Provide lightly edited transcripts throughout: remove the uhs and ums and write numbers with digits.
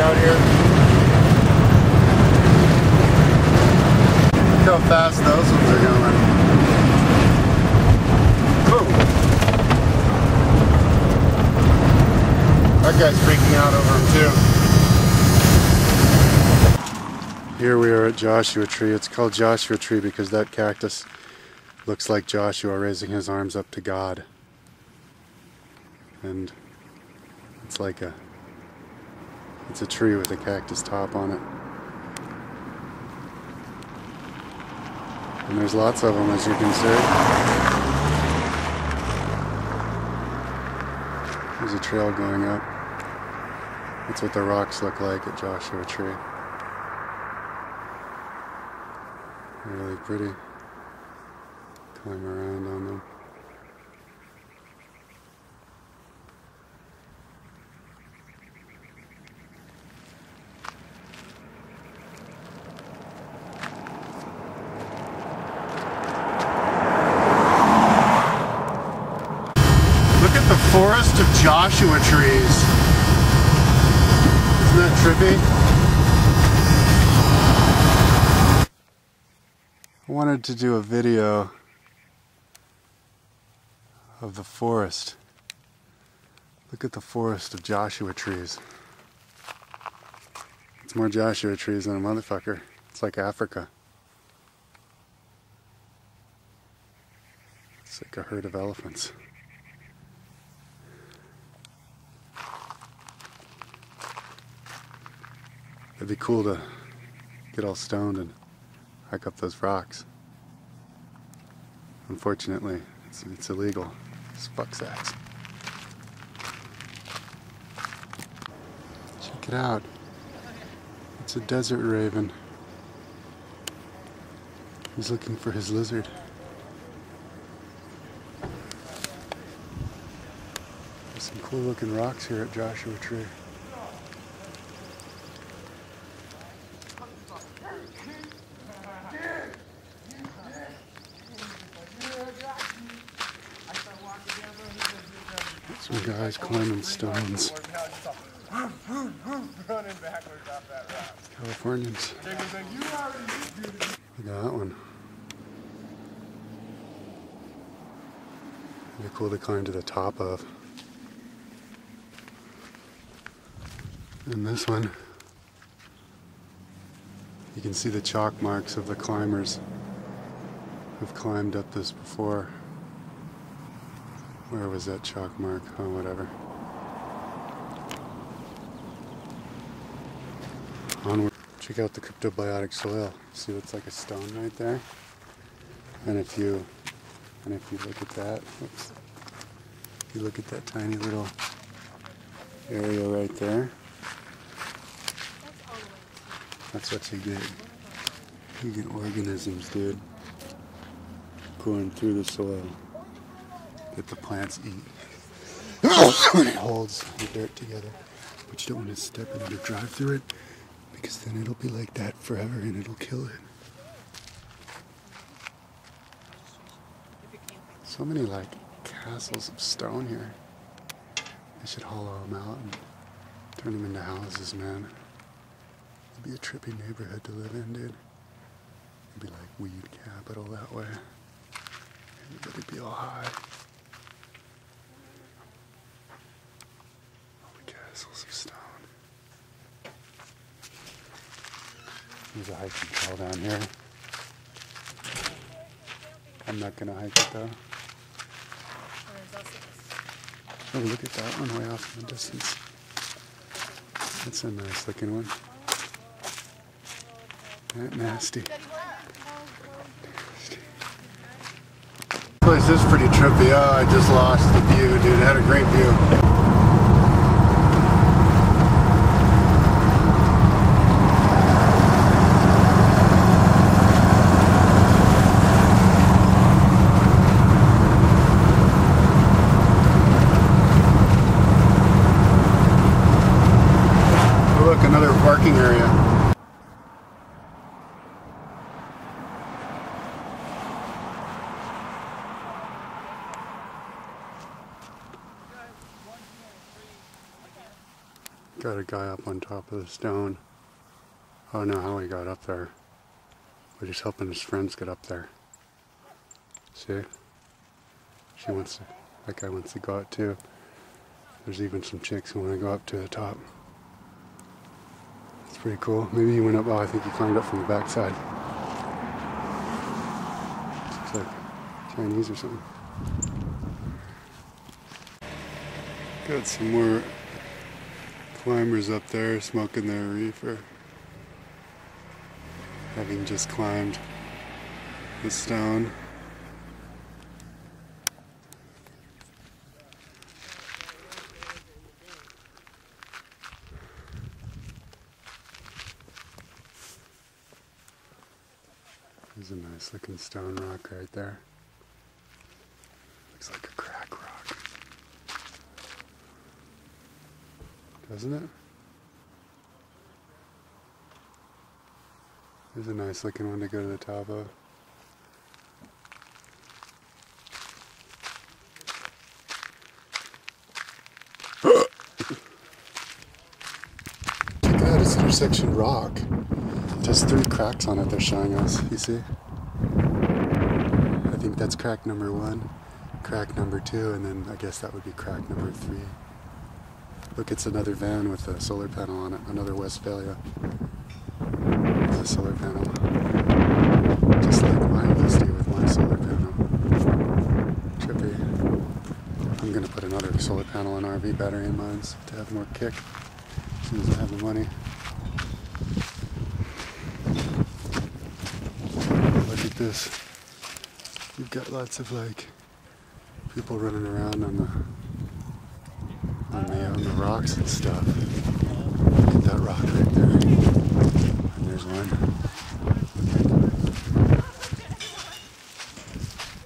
out here. Look how fast those ones are going. Whoa. That guy's freaking out over him too. Here we are at Joshua Tree. It's called Joshua Tree because that cactus looks like Joshua raising his arms up to God. And it's like it's a tree with a cactus top on it. And there's lots of them, as you can see. There's a trail going up. That's what the rocks look like at Joshua Tree. Really pretty. Climb around on them. Look at the forest of Joshua trees. Isn't that trippy? I wanted to do a video of the forest. Look at the forest of Joshua trees. It's more Joshua trees than a motherfucker. It's like Africa. It's like a herd of elephants. It'd be cool to get all stoned and hike up those rocks. Unfortunately, it's illegal. It's fuck sacks. Check it out. It's a desert raven. He's looking for his lizard. There's some cool looking rocks here at Joshua Tree. Some guys climbing stones. Californians. Look at that one. It'd be cool to climb to the top of. And this one, you can see the chalk marks of the climbers who've climbed up this before. Where was that chalk mark? Oh, whatever. Onward. Check out the cryptobiotic soil. See what's like a stone right there? And if you look at that, oops, if you look at that tiny little area right there, that's what you get. You get organisms, dude, going through the soil that the plants eat. And it holds the dirt together. But you don't want to step in it or drive through it, because then it'll be like that forever and it'll kill it. So many like castles of stone here. They should hollow them out and turn them into houses, man. It'd be a trippy neighborhood to live in, dude. It'd be like weed capital that way. Everybody'd be all high. Castles of stone. There's a hiking trail down here. I'm not gonna hike it though. Oh, look at that one way off in the distance. That's a nice looking one. That nasty. This place is pretty trippy. Oh, I just lost the view, dude. It had a great view. Another parking area. Got a guy up on top of the stone. I don't know how he got up there, but he's helping his friends get up there. See? That guy wants to go out too. There's even some chicks who want to go up to the top. It's pretty cool. Maybe he went up, oh, I think he climbed up from the backside. Looks like Chinese or something. Got some more climbers up there smoking their reefer, having just climbed the stone. There's a nice looking stone rock right there. Looks like a crack rock, doesn't it? There's a nice looking one to go to the top of. Check it out, it's intersection rock. It has 3 cracks on it they're showing us, you see? I think that's crack number 1, crack number 2, and then I guess that would be crack number 3. Look, it's another van with a solar panel on it, another Westphalia. It's a solar panel. Just like mine used to with my solar panel. Trippy. I'm gonna put another solar panel and RV battery in mine to have more kick as soon as I have the money. Look at this. You've got lots of like people running around on the rocks and stuff. Look at that rock right there. And there's one.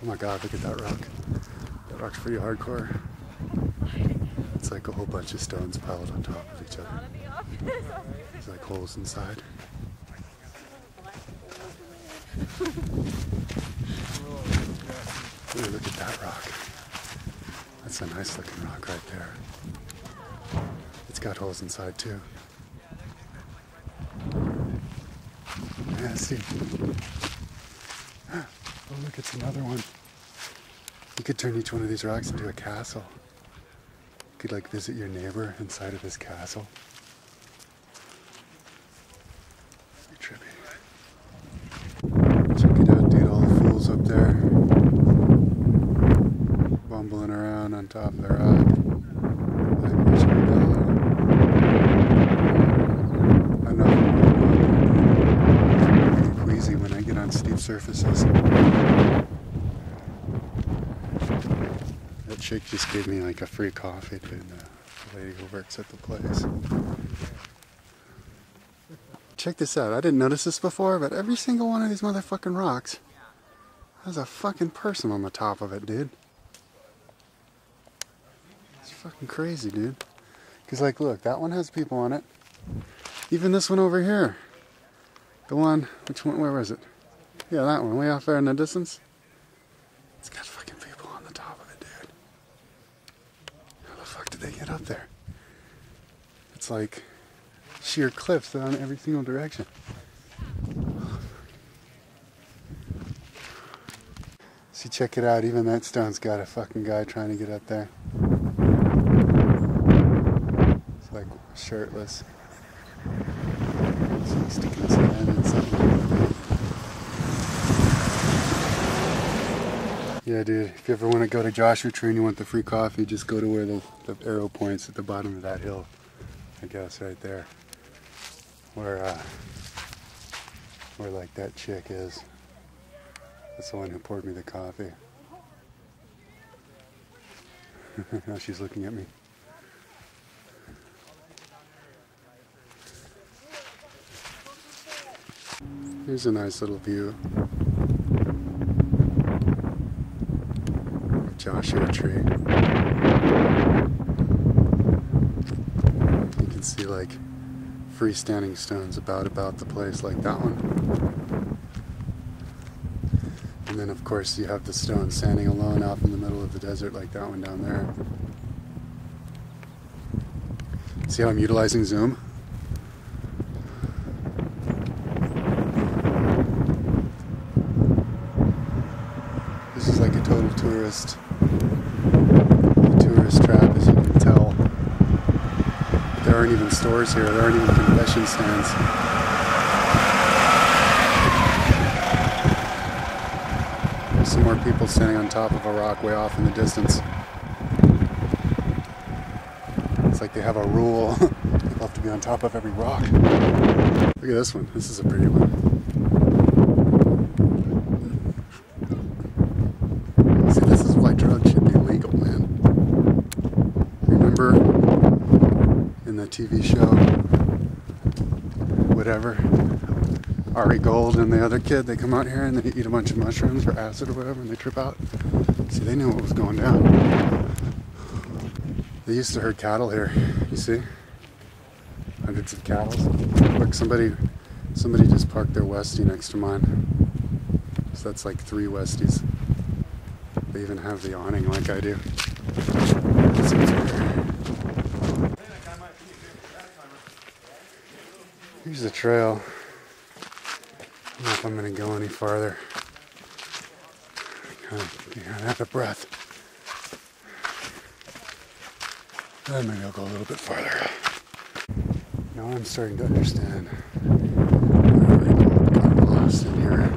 Oh my god, look at that rock. That rock's pretty hardcore. It's like a whole bunch of stones piled on top of each other. There's like holes inside. Ooh, look at that rock. That's a nice looking rock right there. It's got holes inside too. Yeah, see. Oh, look, it's another one. You could turn each one of these rocks into a castle. You could like visit your neighbor inside of this castle. Pretty trippy. Check it out, dude, all the fools up there. Bumbling around on top of the rock. I'm not really queasy when I get on steep surfaces. That chick just gave me like a free coffee, dude, the lady who works at the place. Check this out, I didn't notice this before, but every single one of these motherfucking rocks has a fucking person on the top of it, dude. It's fucking crazy, dude. Because like, look, that one has people on it. Even this one over here. The one, which one, where was it? Yeah, that one, way off there in the distance. It's got fucking people on the top of it, dude. How the fuck did they get up there? It's like sheer cliffs in every single direction. See, check it out, even that stone's got a fucking guy trying to get up there. It's like shirtless. So he's sticking his hand in something. Yeah, dude, if you ever want to go to Joshua Tree and you want the free coffee, just go to where the arrow points at the bottom of that hill. I guess right there. Where like that chick is. That's the one who poured me the coffee. Now she's looking at me. Here's a nice little view of Joshua Tree. You can see like freestanding stones about the place, like that one. And then of course you have the stone standing alone out in the middle of the desert like that one down there. See how I'm utilizing zoom? This is like a total tourist trap, as you can tell. But there aren't even stores here. There aren't even concession stands. There's some more people standing on top of a rock way off in the distance. It's like they have a rule. People have to be on top of every rock. Look at this one. This is a pretty one. See, this is why drugs should be legal, man. Remember in the TV show, whatever, Ari Gold and the other kid, they come out here and they eat a bunch of mushrooms or acid or whatever and they trip out? See, they knew what was going down. They used to herd cattle here, you see? Hundreds of cattle. Look, somebody just parked their Westie next to mine. So that's like 3 Westies. They even have the awning like I do. Here's the trail. I don't know if I'm going to go any farther. I'm kind of out of breath. Maybe I'll go a little bit farther. Now I'm starting to understand why I got lost in here.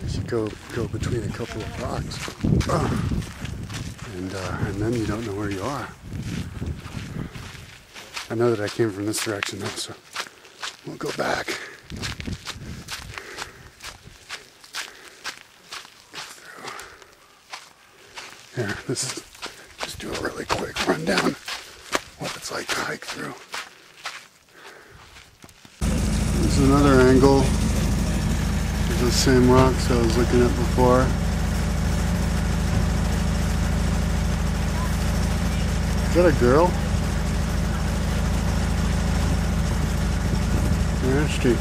You go between a couple of rocks, and then you don't know where you are. I know that I came from this direction though, so we'll go back. Here, this is just do a really quick rundown what it's like to hike through. There's another angle of the same rocks I was looking at before. Is that a girl? Yeah, she.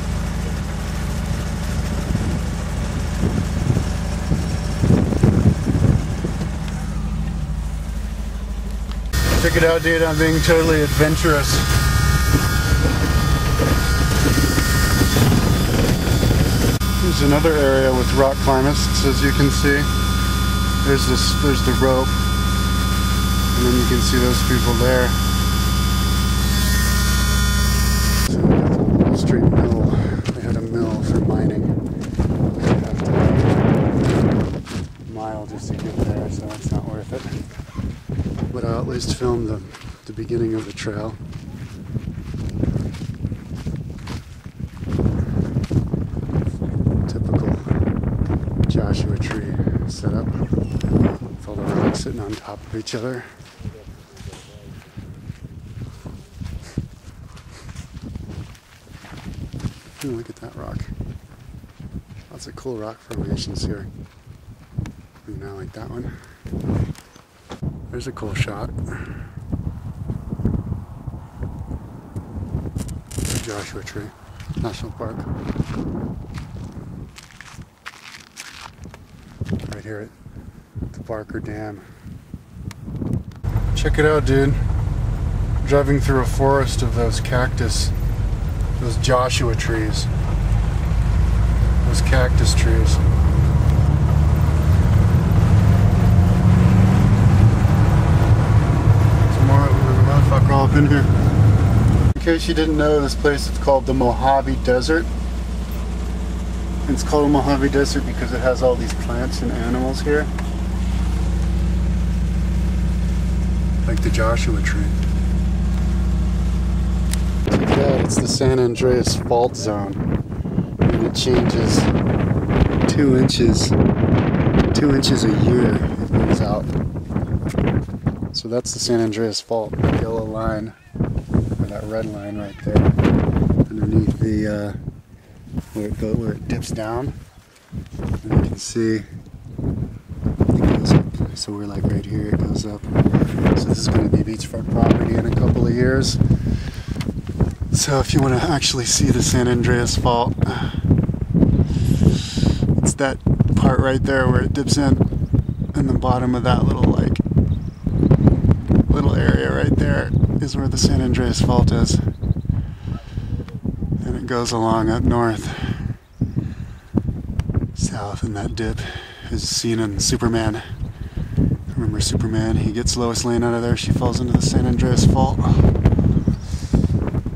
Check it out, dude. I'm being totally adventurous. There's another area with rock climbers, as you can see. There's the rope, and then you can see those people there. Wall Street Mill. They had a mill for mining. You have to a mile just to get there, so it's not worth it. But I'll at least film the beginning of the trail. Typical Joshua tree setup with all the rocks sitting on top of each other. Ooh, look at that rock. Lots of cool rock formations here. Maybe not like that one. There's a cool shot. Joshua Tree National Park. Right here at the Barker Dam. Check it out, dude. Driving through a forest of those cactus, those Joshua trees. Those cactus trees. All up in here. In case you didn't know, this place is called the Mojave Desert. It's called the Mojave Desert because it has all these plants and animals here. Like the Joshua tree. Yeah, it's the San Andreas Fault Zone. And it changes 2 inches a year. It goes out. So that's the San Andreas Fault, the yellow line, or that red line right there, underneath the where it dips down. And you can see it goes up. So we're like right here, it goes up. So this is going to be beachfront property in a couple of years. So if you want to actually see the San Andreas Fault, it's that part right there where it dips in the bottom of that little area right there, is where the San Andreas Fault is. And it goes along up north, south, and that dip is seen in Superman. Remember Superman? He gets Lois Lane out of there, she falls into the San Andreas Fault.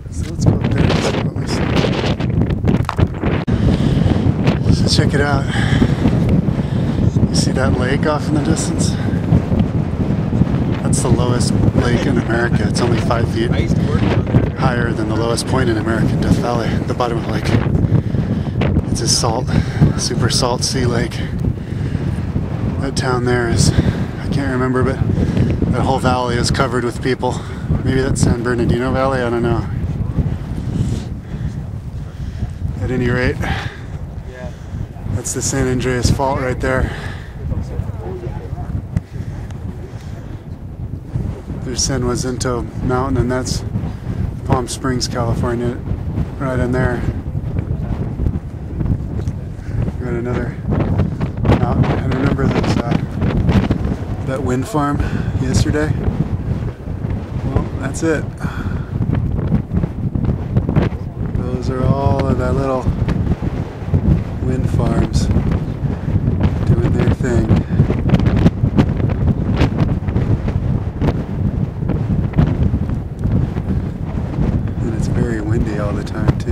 So let's go up there and see what we see. So check it out. You see that lake off in the distance? That's the lowest lake in America. It's only 5 feet higher than the lowest point in America, Death Valley, the bottom of the lake. It's a salt, super salt sea lake. That town there is, I can't remember, but that whole valley is covered with people. Maybe that's San Bernardino Valley, I don't know. At any rate, that's the San Andreas Fault right there. There's San Jacinto Mountain, and that's Palm Springs, California, right in there. Got another mountain. And remember that wind farm yesterday? Well, that's it. Those are all of that little wind farms doing their thing. And it's very windy all the time too.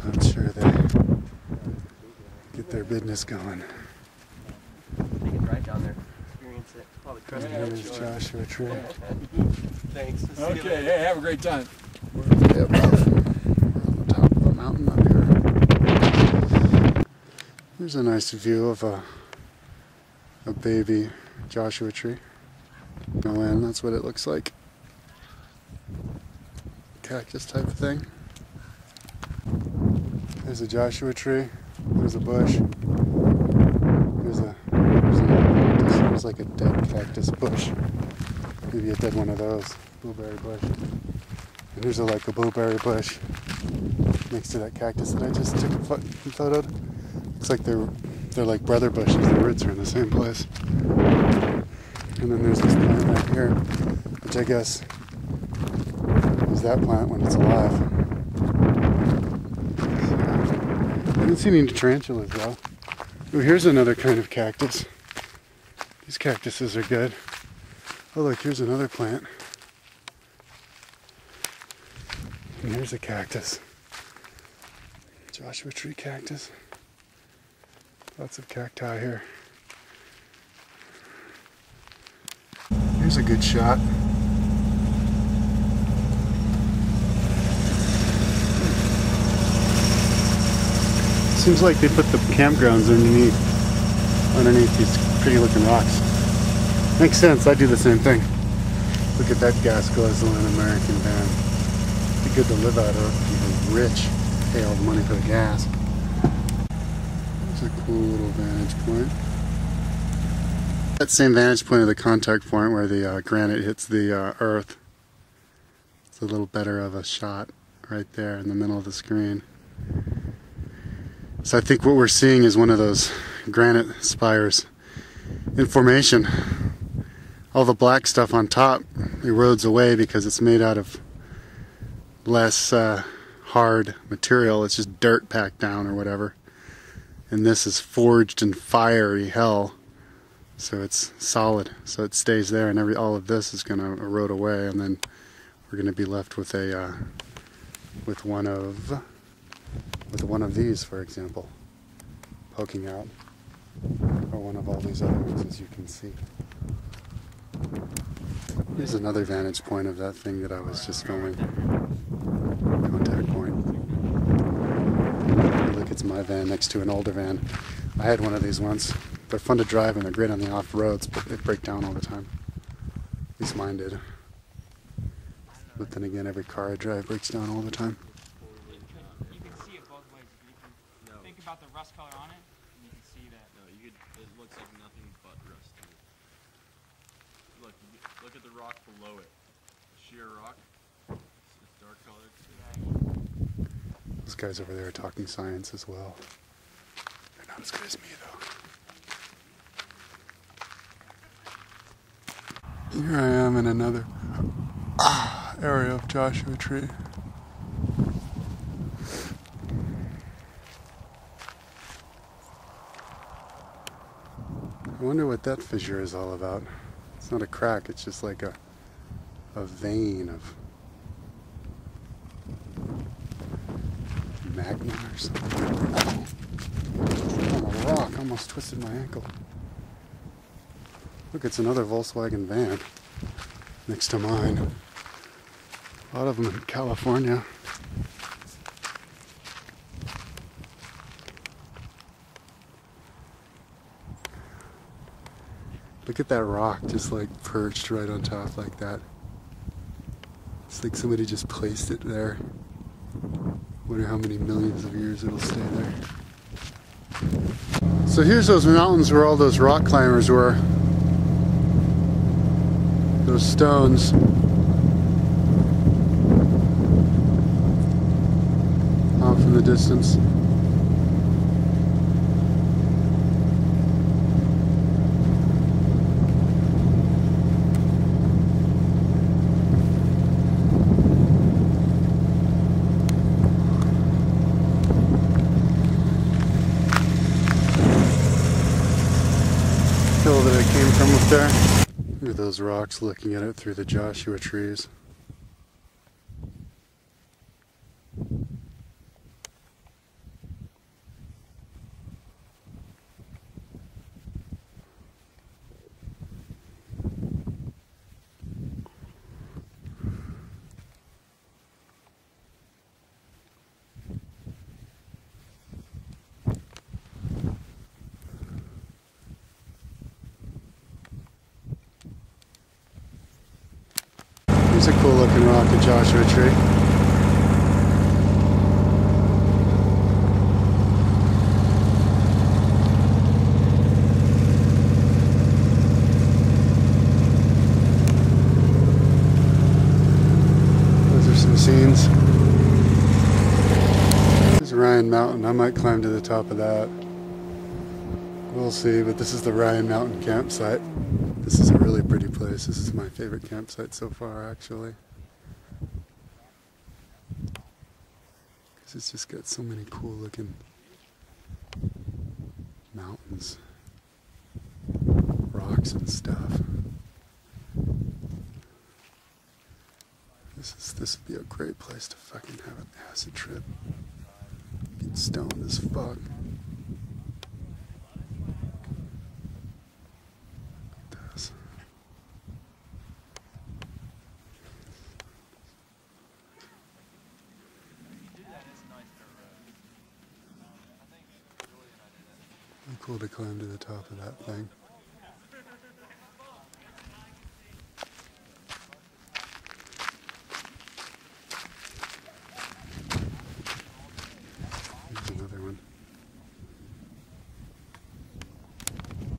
I'm sure they get their business going. Take a drive down there, experience it. And here's Joshua Trea. Thanks. Okay, hey, have a great time. We're on the top of the mountain up here. Here's a nice view of a baby Joshua tree. Go in, that's what it looks like. Cactus type of thing. There's a Joshua tree. There's a bush. There's like a dead cactus bush. Maybe a dead one of those. Blueberry bush. And here's like a blueberry bush next to that cactus that I just took a photo. Looks like they're like brother bushes. The roots are in the same place. And then there's this plant right here, which I guess is that plant when it's alive. I haven't seen any tarantulas though. Oh, here's another kind of cactus. These cactuses are good. Oh look, here's another plant. And here's a cactus. Joshua tree cactus. Lots of cacti here. Here's a good shot. Seems like they put the campgrounds underneath these pretty looking rocks. Makes sense, I do the same thing. Look at that gas guzzling American van. Be good to live out of if you're rich. Pay all the money for the gas. There's a cool little vantage point. That same vantage point of the contact point where the granite hits the earth. It's a little better of a shot right there in the middle of the screen. So I think what we're seeing is one of those granite spires in formation. All the black stuff on top erodes away because it's made out of less hard material. It's just dirt packed down or whatever. And this is forged in fiery hell. So it's solid. So it stays there, and all of this is going to erode away, and then we're going to be left with a with one of these, for example, poking out, or one of all these other ones, as you can see. Here's another vantage point of that thing that I was just filming. Contact point. Look, it's my van next to an older van. I had one of these once. They're fun to drive and they're great on the off-roads, but they break down all the time. At least mine did. But then again, every car I drive breaks down all the time. You can see it both ways. You can think about the rust color on it, and you can see that. No, it looks like nothing but rust to me. Look at the rock below it. Sheer rock. It's dark colored. Those guys over there are talking science as well. They're not as good as me though. Here I am in another area of Joshua Tree. I wonder what that fissure is all about. It's not a crack, it's just like a vein of magma or something. Ow. On a rock, almost twisted my ankle. Look, it's another Volkswagen van next to mine. A lot of them in California. Look at that rock just like perched right on top like that. It's like somebody just placed it there. Wonder how many millions of years it'll stay there. So here's those mountains where all those rock climbers were. Those stones. Off in the distance. Hill that I came from up there. Look at those rocks looking at it through the Joshua trees. Here's a cool looking rock at Joshua Tree. Those are some scenes. There's Ryan Mountain. I might climb to the top of that. We'll see, but this is the Ryan Mountain campsite. This is a really pretty place. This is my favorite campsite so far, actually. Because it's just got so many cool looking mountains, rocks and stuff. This would be a great place to fucking have an acid trip. Get stoned as fuck. Cool to climb to the top of that thing. Here's another one.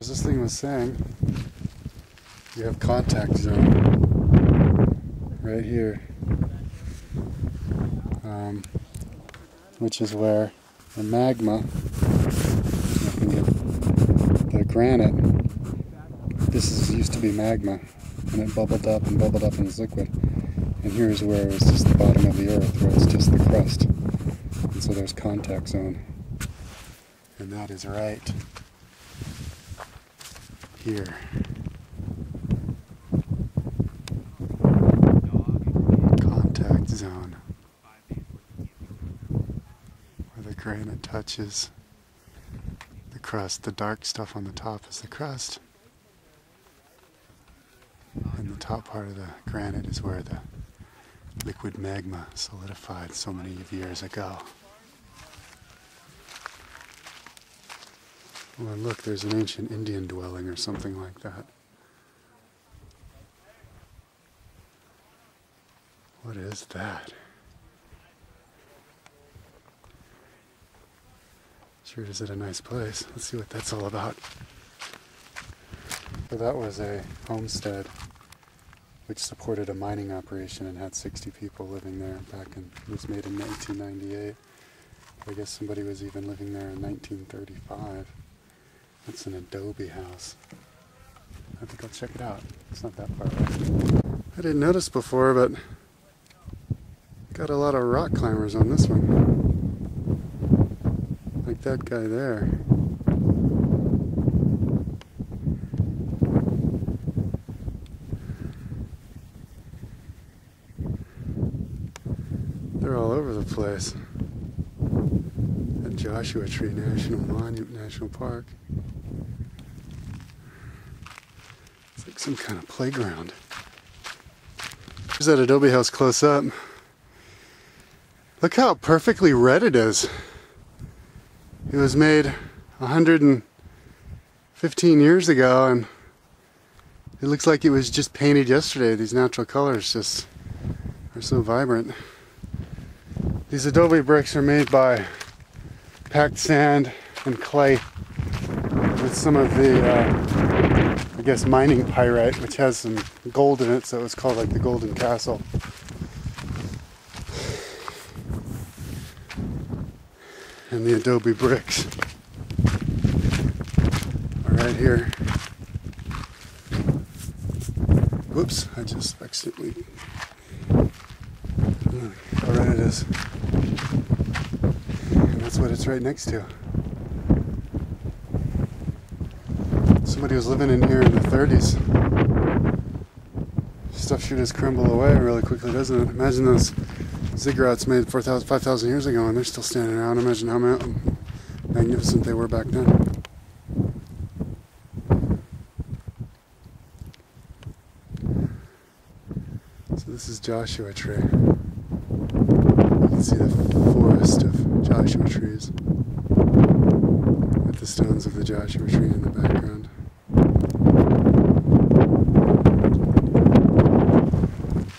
As this thing was saying, you have contact zone right here, which is where the magma, the granite, used to be magma, and it bubbled up and was liquid. And here's where it was just the bottom of the earth, where it's just the crust. And so there's contact zone. And that is right here. Contact zone. Where the granite touches the crust. The dark stuff on the top is the crust. And the top part of the granite is where the liquid magma solidified so many years ago. Well, look, there's an ancient Indian dwelling or something like that. What is that? Sure is it a nice place. Let's see what that's all about. So that was a homestead which supported a mining operation and had 60 people living there back in, it was made in 1998. I guess somebody was even living there in 1935. That's an adobe house. I think I'll check it out. It's not that far away. I didn't notice before, but got a lot of rock climbers on this one. Like that guy there. They're all over the place. At Joshua Tree National Park. It's like some kind of playground. Here's that adobe house close up. Look how perfectly red it is. It was made 115 years ago, and it looks like it was just painted yesterday. These natural colors just are so vibrant. These adobe bricks are made by packed sand and clay with some of the, I guess, mining pyrite, which has some gold in it, so it's called like the Golden Castle. And the adobe bricks are right here. Whoops, I just accidentally... How red it is. And that's what it's right next to. Somebody was living in here in the 30s. Stuff sure does crumble away really quickly, doesn't it? Imagine those ziggurats made 4,000, 5,000 years ago, and they're still standing around. Imagine how magnificent they were back then. So this is Joshua Tree. You can see the forest of Joshua trees with the stones of the Joshua tree in the background.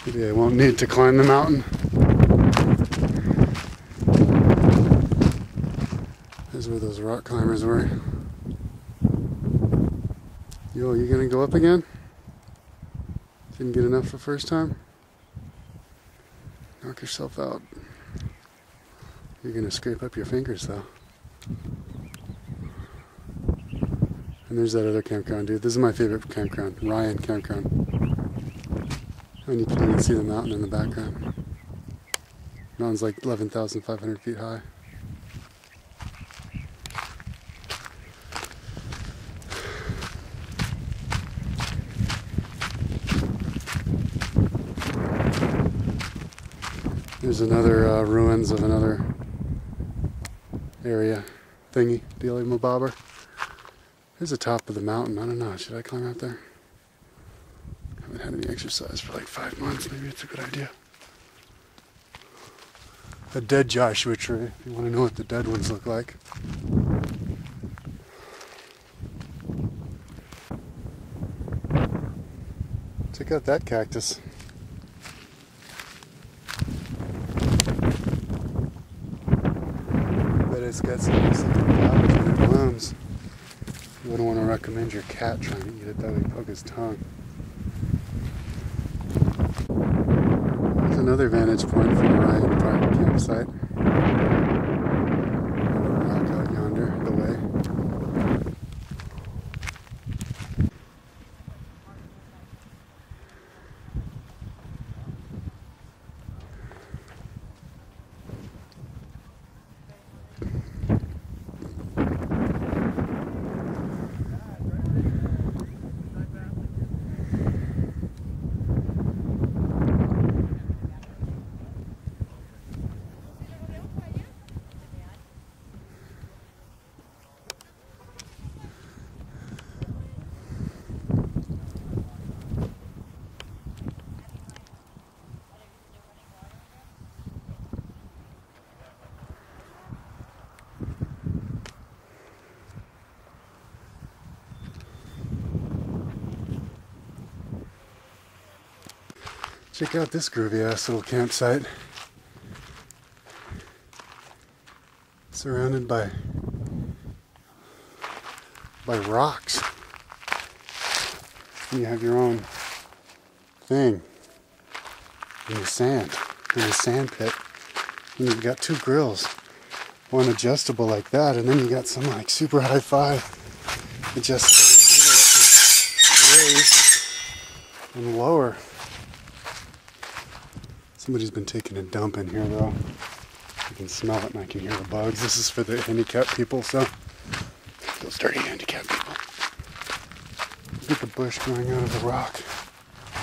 Maybe I won't need to climb the mountain. There's where those rock climbers were. Yo, you gonna go up again? Didn't get enough the first time? Knock yourself out. You're gonna scrape up your fingers though. And there's that other campground, dude. This is my favorite campground, Ryan Campground. And you can even see the mountain in the background. Mountain's like 11,500 feet high. There's another ruins of another area thingy, dealy mabobber. There's the top of the mountain. I don't know, should I climb out there? I haven't had any exercise for like 5 months. Maybe it's a good idea. A dead Joshua tree, if you want to know what the dead ones look like. Check out that cactus. But it's got some nice looking flowers and it blooms. You wouldn't want to recommend your cat trying to eat it, that would poke his tongue. There's another vantage point from the Ryan Park campsite. Rock out yonder, the way. Check out this groovy ass little campsite. Surrounded by rocks. And you have your own thing in the sand, in the sand pit. And you've got 2 grills, one adjustable like that, and then you got some like super hi-fi adjustable. base and lower. Somebody's been taking a dump in here though. I can smell it and I can hear the bugs. This is for the handicapped people, so those dirty handicapped people. Look at the bush growing out of the rock.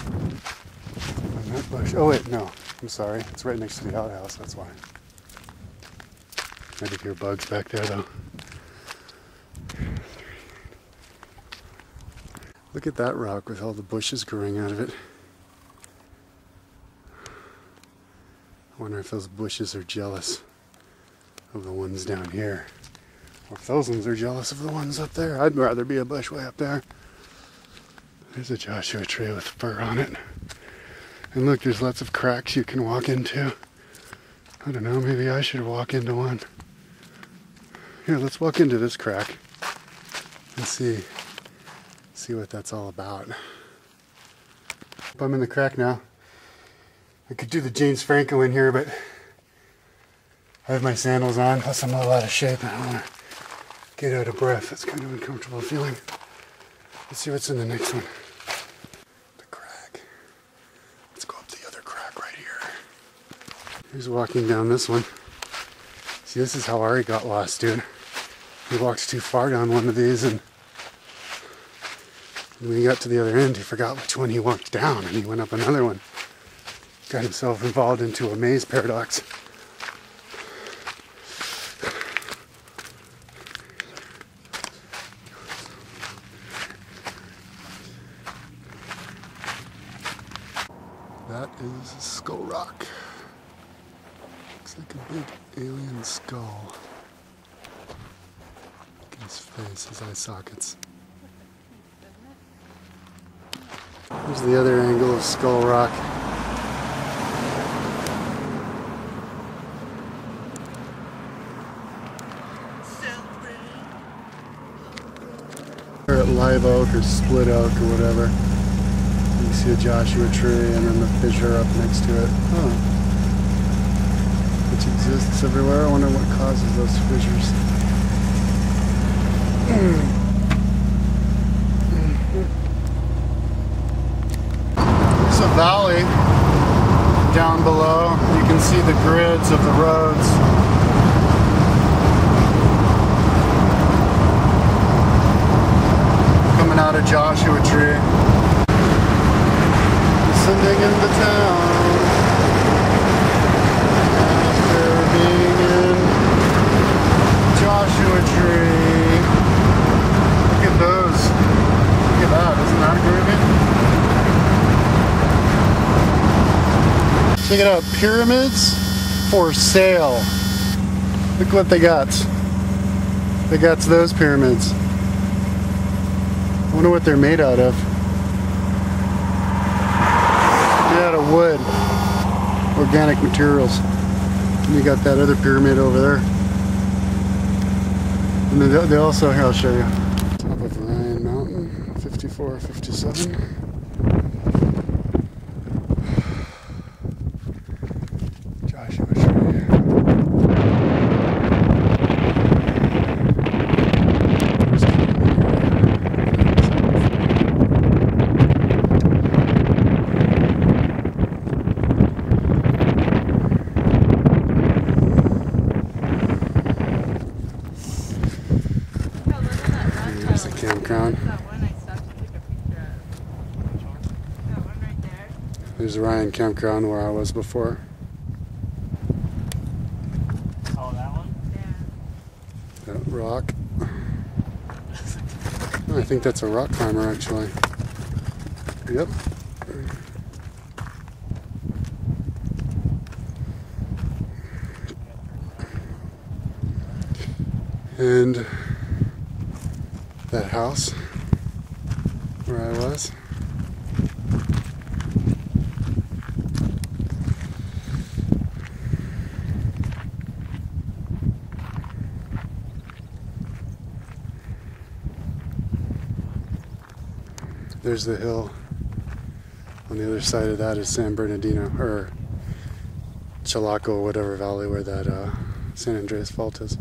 And that bush, oh wait, no, I'm sorry. It's right next to the outhouse, that's why. I did hear bugs back there though. Look at that rock with all the bushes growing out of it. I wonder if those bushes are jealous of the ones down here. Or if those ones are jealous of the ones up there. I'd rather be a bush way up there. There's a Joshua tree with fur on it. And look, there's lots of cracks you can walk into. I don't know, maybe I should walk into one. Here, let's walk into this crack and see what that's all about. I'm in the crack now. I could do the James Franco in here, but I have my sandals on, plus I'm a little out of shape and I don't want to get out of breath. That's kind of uncomfortable feeling. Let's see what's in the next one. The crack. Let's go up the other crack right here. He's walking down this one. See, this is how Ari got lost, dude. He walked too far down one of these and when he got to the other end, he forgot which one he walked down and he went up another one. Got himself involved into a maze paradox. That is a skull rock. Looks like a big alien skull. Look at his face, his eye sockets. Here's the other angle of Skull Rock. Or at Live Oak or Split Oak or whatever. You can see a Joshua tree and then the fissure up next to it. Oh. Which exists everywhere. I wonder what causes those fissures. There's a valley down below. You can see the grids of the roads. Coming out of Joshua Tree. Descending into town. After being in Joshua Tree. Look at those. Look at that. Isn't that groovy? Check it out. Pyramids for sale. Look what they got. They got those pyramids. I wonder what they're made out of. Made out of wood. Organic materials. And you got that other pyramid over there. And then they also, here I'll show you. Top of Ryan Mountain, 54, 57. Joshua Tree. There's the campground. There's the Ryan campground where I was before. Oh, that one? Yeah. That rock. Oh, I think that's a rock climber actually. Yep. And that house where I was. There's the hill. On the other side of that is San Bernardino, or Chalaco, or whatever valley where that San Andreas Fault is.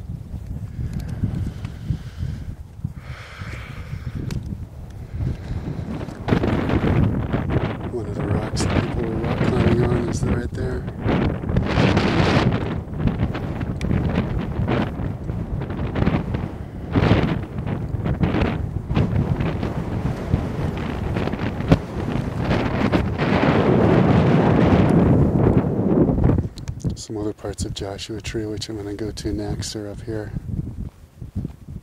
older parts of Joshua Tree, which I'm going to go to next, are up here.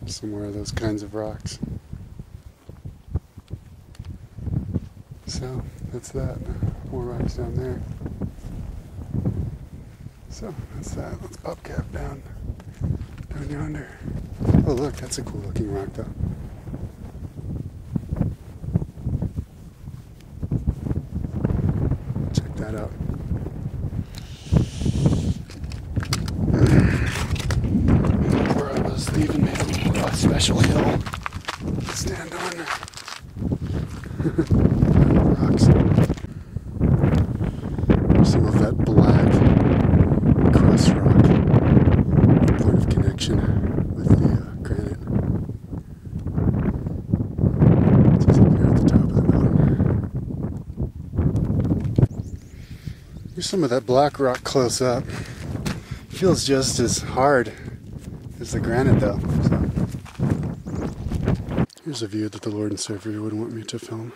Some more of those kinds of rocks. So that's that. More rocks down there. So that's that. Let's pop cap down yonder. Oh look, that's a cool looking rock though. Check that out. Where I was leaving, maybe a special hill to stand on. Rocks. Some of that black crust rock, point of connection with the granite. Just up here at the top of the mountain. Here's some of that black rock close up. Feels just as hard as the granite though. So. Here's a view that the Lord and Savior would want me to film.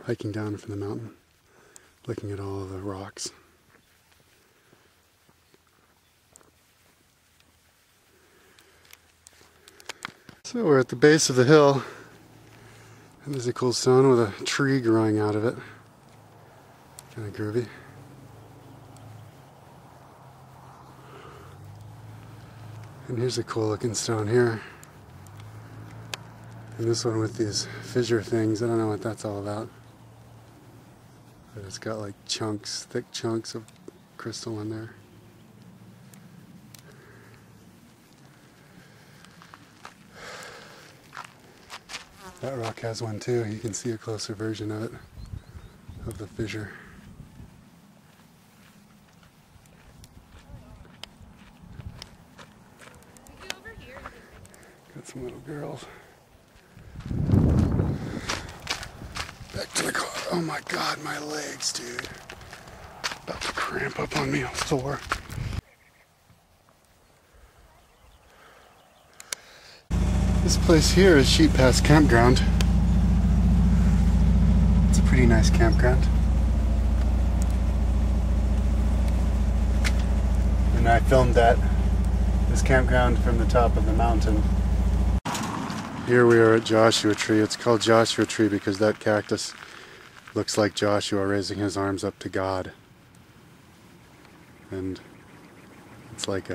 Hiking down from the mountain, looking at all of the rocks. So we're at the base of the hill, and there's a cool stone with a tree growing out of it. Kind of groovy. And here's a cool looking stone here. And this one with these fissure things, I don't know what that's all about. But it's got like chunks, thick chunks of crystal in there. That rock has one too. You can see a closer version of it, of the fissure. Got some little girls. Back to the car. Oh my god, my legs, dude. About to cramp up on me, I'm sore. This place here is Sheep Pass Campground. It's a pretty nice campground. And I filmed this campground from the top of the mountain. Here we are at Joshua Tree. It's called Joshua Tree because that cactus looks like Joshua raising his arms up to God. And it's like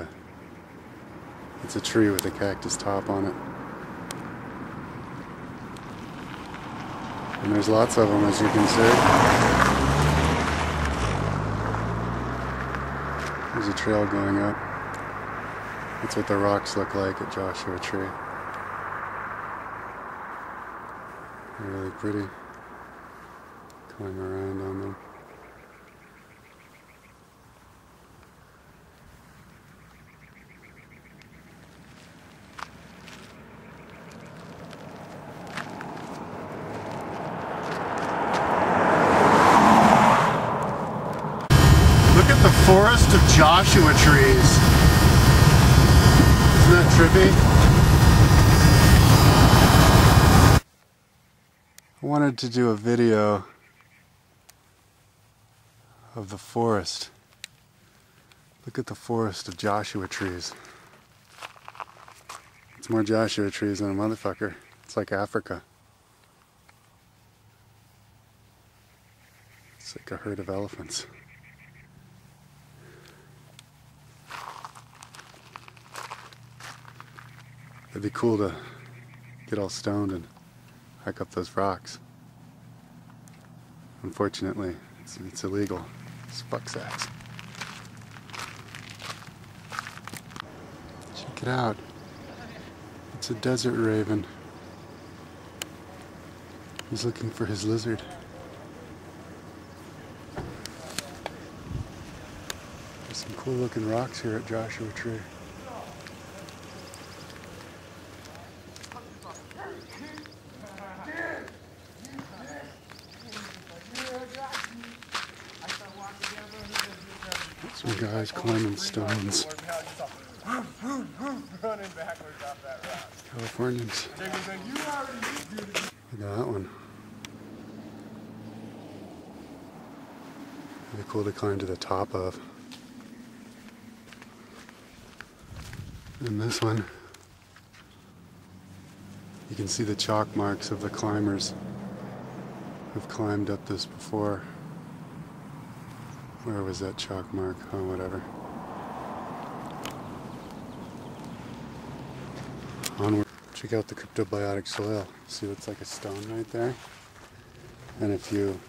it's a tree with a cactus top on it. And there's lots of them, as you can see. There's a trail going up. That's what the rocks look like at Joshua Tree. They're really pretty. Climb around on them. Look at the forest of Joshua trees. Isn't that trippy? I wanted to do a video of the forest. Look at the forest of Joshua trees. It's more Joshua trees than a motherfucker. It's like Africa. It's like a herd of elephants. It'd be cool to get all stoned and hike up those rocks. Unfortunately, it's illegal. It's fuck sacks. Check it out. It's a desert raven. He's looking for his lizard. There's some cool looking rocks here at Joshua Tree. Some guys climbing stones. Californians. Look at that one. Really cool to climb to the top of. And this one, you can see the chalk marks of the climbers who've climbed up this before. Where was that chalk mark? Oh, whatever. Onward. Check out the cryptobiotic soil. See what's like a stone right there? And if you